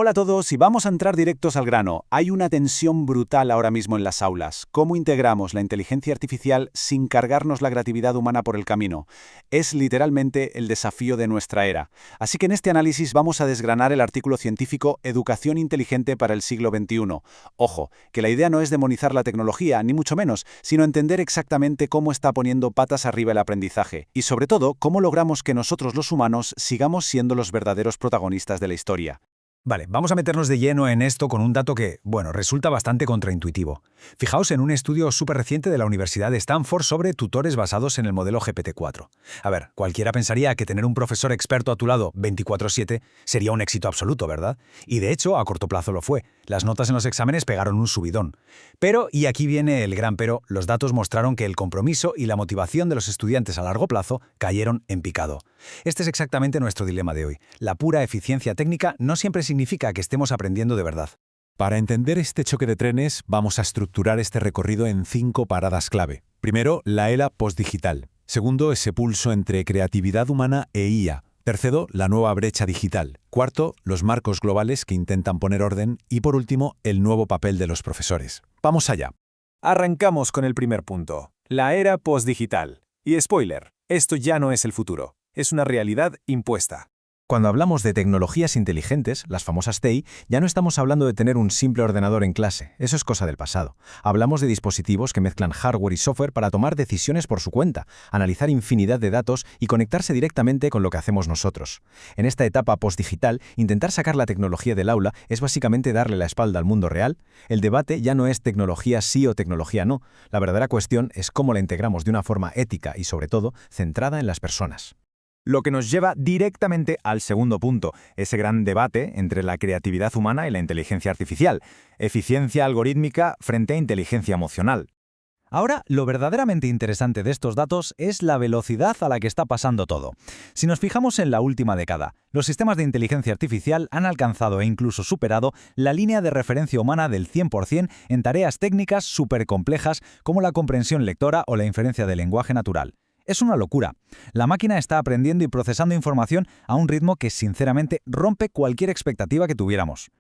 Hola a todos y vamos a entrar directos al grano. Hay una tensión brutal ahora mismo en las aulas. ¿Cómo integramos la inteligencia artificial sin cargarnos la creatividad humana por el camino? Es literalmente el desafío de nuestra era. Así que en este análisis vamos a desgranar el artículo científico Educación inteligente para el siglo XXI. Ojo, que la idea no es demonizar la tecnología, ni mucho menos, sino entender exactamente cómo está poniendo patas arriba el aprendizaje. Y sobre todo, cómo logramos que nosotros los humanos sigamos siendo los verdaderos protagonistas de la historia. Vale, vamos a meternos de lleno en esto con un dato que, bueno, resulta bastante contraintuitivo. Fijaos en un estudio súper reciente de la Universidad de Stanford sobre tutores basados en el modelo GPT-4. A ver, cualquiera pensaría que tener un profesor experto a tu lado 24/7 sería un éxito absoluto, ¿verdad? Y de hecho, a corto plazo lo fue. Las notas en los exámenes pegaron un subidón. Pero, y aquí viene el gran pero, los datos mostraron que el compromiso y la motivación de los estudiantes a largo plazo cayeron en picado. Este es exactamente nuestro dilema de hoy. La pura eficiencia técnica no siempre significa que estemos aprendiendo de verdad. Para entender este choque de trenes, vamos a estructurar este recorrido en 5 paradas clave. Primero, la era postdigital. Segundo, ese pulso entre creatividad humana e IA. Tercero, la nueva brecha digital. Cuarto, los marcos globales que intentan poner orden. Y por último, el nuevo papel de los profesores. Vamos allá. Arrancamos con el primer punto, la era postdigital. Y spoiler, esto ya no es el futuro, es una realidad impuesta. Cuando hablamos de tecnologías inteligentes, las famosas TI, ya no estamos hablando de tener un simple ordenador en clase, eso es cosa del pasado. Hablamos de dispositivos que mezclan hardware y software para tomar decisiones por su cuenta, analizar infinidad de datos y conectarse directamente con lo que hacemos nosotros. En esta etapa postdigital, intentar sacar la tecnología del aula es básicamente darle la espalda al mundo real. El debate ya no es tecnología sí o tecnología no. La verdadera cuestión es cómo la integramos de una forma ética y, sobre todo, centrada en las personas. Lo que nos lleva directamente al segundo punto, ese gran debate entre la creatividad humana y la inteligencia artificial, eficiencia algorítmica frente a inteligencia emocional. Ahora, lo verdaderamente interesante de estos datos es la velocidad a la que está pasando todo. Si nos fijamos en la última década, los sistemas de inteligencia artificial han alcanzado e incluso superado la línea de referencia humana del 100% en tareas técnicas súper complejas como la comprensión lectora o la inferencia del lenguaje natural. Es una locura. La máquina está aprendiendo y procesando información a un ritmo que, sinceramente, rompe cualquier expectativa que tuviéramos.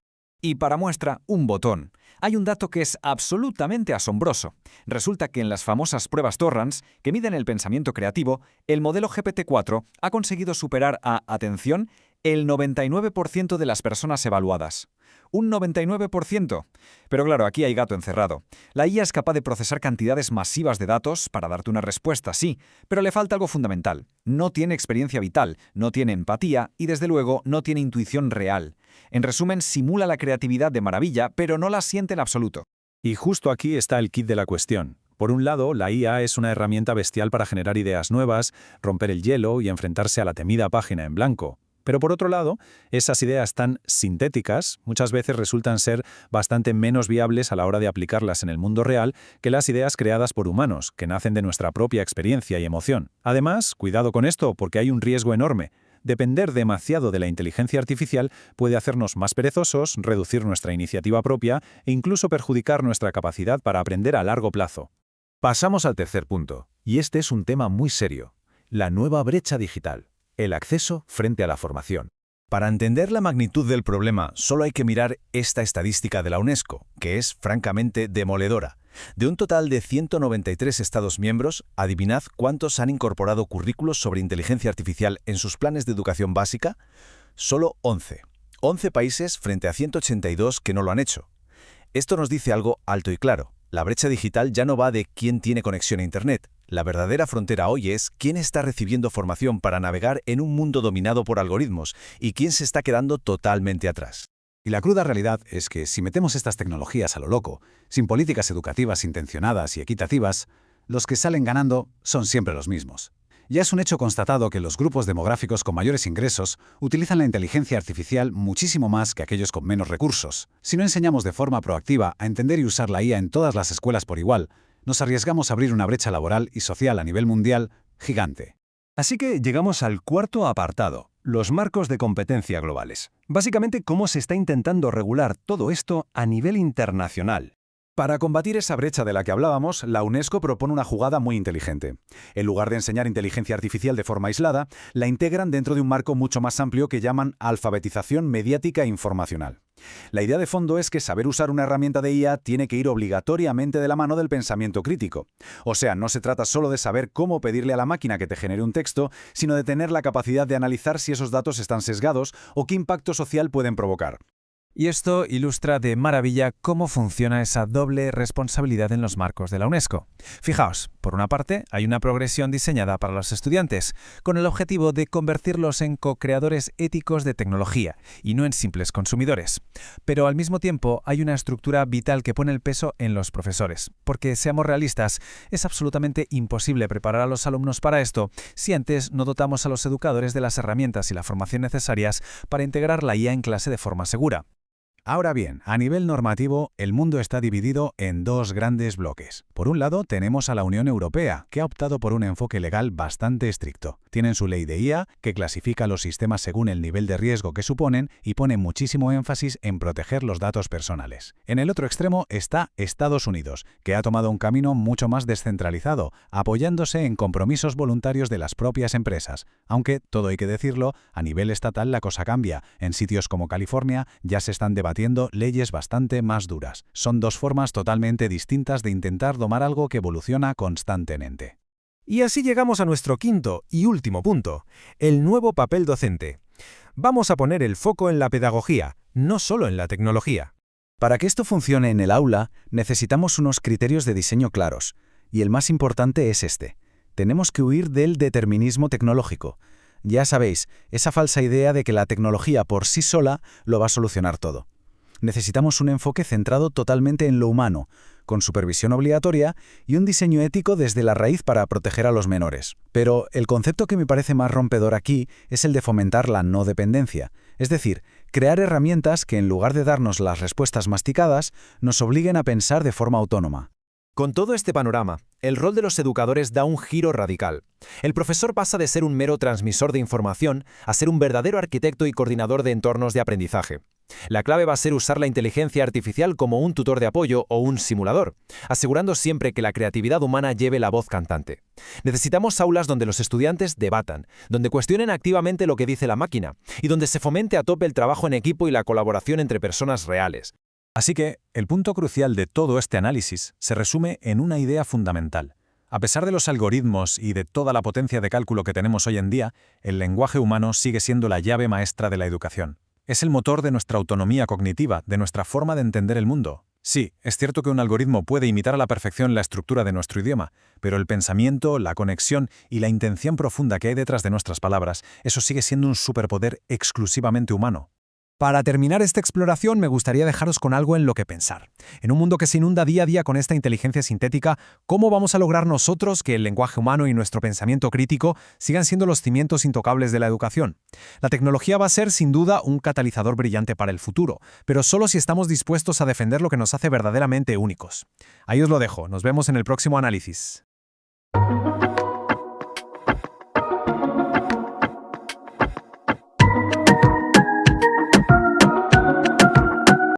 Y para muestra, un botón. Hay un dato que es absolutamente asombroso. Resulta que en las famosas pruebas Torrance, que miden el pensamiento creativo, el modelo GPT-4 ha conseguido superar a, atención, el 99% de las personas evaluadas. Un 99%. Pero claro, aquí hay gato encerrado. La IA es capaz de procesar cantidades masivas de datos para darte una respuesta, sí, pero le falta algo fundamental. No tiene experiencia vital, no tiene empatía y, desde luego, no tiene intuición real. En resumen, simula la creatividad de maravilla, pero no la siente en absoluto. Y justo aquí está el kit de la cuestión. Por un lado, la IA es una herramienta bestial para generar ideas nuevas, romper el hielo y enfrentarse a la temida página en blanco. Pero por otro lado, esas ideas tan sintéticas muchas veces resultan ser bastante menos viables a la hora de aplicarlas en el mundo real que las ideas creadas por humanos, que nacen de nuestra propia experiencia y emoción. Además, cuidado con esto, porque hay un riesgo enorme. Depender demasiado de la inteligencia artificial puede hacernos más perezosos, reducir nuestra iniciativa propia e incluso perjudicar nuestra capacidad para aprender a largo plazo. Pasamos al tercer punto, y este es un tema muy serio: la nueva brecha digital. El acceso frente a la formación. Para entender la magnitud del problema, solo hay que mirar esta estadística de la UNESCO, que es francamente demoledora. De un total de 193 Estados miembros, adivinad cuántos han incorporado currículos sobre inteligencia artificial en sus planes de educación básica. Solo 11. 11 países frente a 182 que no lo han hecho. Esto nos dice algo alto y claro. La brecha digital ya no va de quién tiene conexión a Internet. La verdadera frontera hoy es quién está recibiendo formación para navegar en un mundo dominado por algoritmos y quién se está quedando totalmente atrás. Y la cruda realidad es que si metemos estas tecnologías a lo loco, sin políticas educativas intencionadas y equitativas, los que salen ganando son siempre los mismos. Ya es un hecho constatado que los grupos demográficos con mayores ingresos utilizan la inteligencia artificial muchísimo más que aquellos con menos recursos. Si no enseñamos de forma proactiva a entender y usar la IA en todas las escuelas por igual, nos arriesgamos a abrir una brecha laboral y social a nivel mundial gigante. Así que llegamos al cuarto apartado, los marcos de competencia globales. Básicamente, cómo se está intentando regular todo esto a nivel internacional. Para combatir esa brecha de la que hablábamos, la UNESCO propone una jugada muy inteligente. En lugar de enseñar inteligencia artificial de forma aislada, la integran dentro de un marco mucho más amplio que llaman alfabetización mediática e informacional. La idea de fondo es que saber usar una herramienta de IA tiene que ir obligatoriamente de la mano del pensamiento crítico. O sea, no se trata solo de saber cómo pedirle a la máquina que te genere un texto, sino de tener la capacidad de analizar si esos datos están sesgados o qué impacto social pueden provocar. Y esto ilustra de maravilla cómo funciona esa doble responsabilidad en los marcos de la UNESCO. Fijaos, por una parte, hay una progresión diseñada para los estudiantes, con el objetivo de convertirlos en co-creadores éticos de tecnología, y no en simples consumidores. Pero al mismo tiempo, hay una estructura vital que pone el peso en los profesores, porque, seamos realistas, es absolutamente imposible preparar a los alumnos para esto si antes no dotamos a los educadores de las herramientas y la formación necesarias para integrar la IA en clase de forma segura. Ahora bien, a nivel normativo, el mundo está dividido en dos grandes bloques. Por un lado, tenemos a la Unión Europea, que ha optado por un enfoque legal bastante estricto. Tienen su ley de IA, que clasifica los sistemas según el nivel de riesgo que suponen y pone muchísimo énfasis en proteger los datos personales. En el otro extremo está Estados Unidos, que ha tomado un camino mucho más descentralizado, apoyándose en compromisos voluntarios de las propias empresas. Aunque, todo hay que decirlo, a nivel estatal la cosa cambia. En sitios como California ya se están debatiendo leyes bastante más duras. Son dos formas totalmente distintas de intentar domar algo que evoluciona constantemente. Y así llegamos a nuestro quinto y último punto, el nuevo papel docente. Vamos a poner el foco en la pedagogía, no solo en la tecnología. Para que esto funcione en el aula, necesitamos unos criterios de diseño claros, y el más importante es este. Tenemos que huir del determinismo tecnológico. Ya sabéis, esa falsa idea de que la tecnología por sí sola lo va a solucionar todo. Necesitamos un enfoque centrado totalmente en lo humano, con supervisión obligatoria y un diseño ético desde la raíz para proteger a los menores. Pero el concepto que me parece más rompedor aquí es el de fomentar la no dependencia, es decir, crear herramientas que en lugar de darnos las respuestas masticadas, nos obliguen a pensar de forma autónoma. Con todo este panorama, el rol de los educadores da un giro radical. El profesor pasa de ser un mero transmisor de información a ser un verdadero arquitecto y coordinador de entornos de aprendizaje. La clave va a ser usar la inteligencia artificial como un tutor de apoyo o un simulador, asegurando siempre que la creatividad humana lleve la voz cantante. Necesitamos aulas donde los estudiantes debatan, donde cuestionen activamente lo que dice la máquina y donde se fomente a tope el trabajo en equipo y la colaboración entre personas reales. Así que, el punto crucial de todo este análisis se resume en una idea fundamental. A pesar de los algoritmos y de toda la potencia de cálculo que tenemos hoy en día, el lenguaje humano sigue siendo la llave maestra de la educación. Es el motor de nuestra autonomía cognitiva, de nuestra forma de entender el mundo. Sí, es cierto que un algoritmo puede imitar a la perfección la estructura de nuestro idioma, pero el pensamiento, la conexión y la intención profunda que hay detrás de nuestras palabras, eso sigue siendo un superpoder exclusivamente humano. Para terminar esta exploración me gustaría dejaros con algo en lo que pensar. En un mundo que se inunda día a día con esta inteligencia sintética, ¿cómo vamos a lograr nosotros que el lenguaje humano y nuestro pensamiento crítico sigan siendo los cimientos intocables de la educación? La tecnología va a ser sin duda un catalizador brillante para el futuro, pero solo si estamos dispuestos a defender lo que nos hace verdaderamente únicos. Ahí os lo dejo, nos vemos en el próximo análisis.